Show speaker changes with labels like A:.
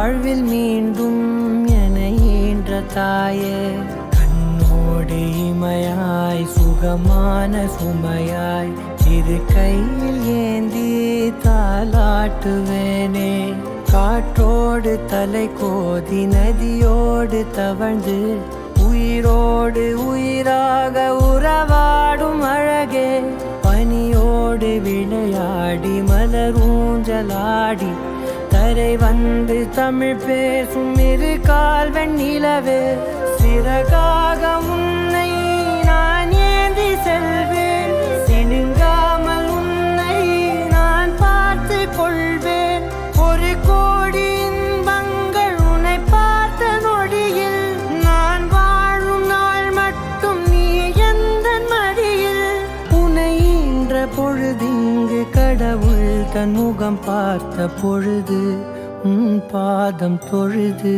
A: வாழ்வில் மீண்டும் என ஈன்ற தாயே, கண்ணோடு இமையாய் சுகமான சுமையாய் இரு கையில் ஏந்தி தாலாட்டுவேனே. காற்றோடு தலை கோதி நதியோடு தவழ்ந்து உயிரோடு உயிராக உறவாடும் அழகே, பனியோடு விளையாடி மலர் ஊஞ்சலாடி தரை வந்து தமிழ் பேசும் இரு கால்வன் நிலவே, சிறகாக உன்னை நான் ஏந்தி செல்வேன், சினுங்காமல் உன்னை நான் பார்த்து கொள்வேன். ஒரு கோடி இன்பங்கள் உன்னை பார்த்த நொடியில், நான் வாழும் நாள் மட்டும் நீ எந்த மடியில். உன்னை ஈன்ற பொழுதிங்கு கடவுள் தன் முகம் பார்த்த பொழுது உன் பாதம் தொழுது.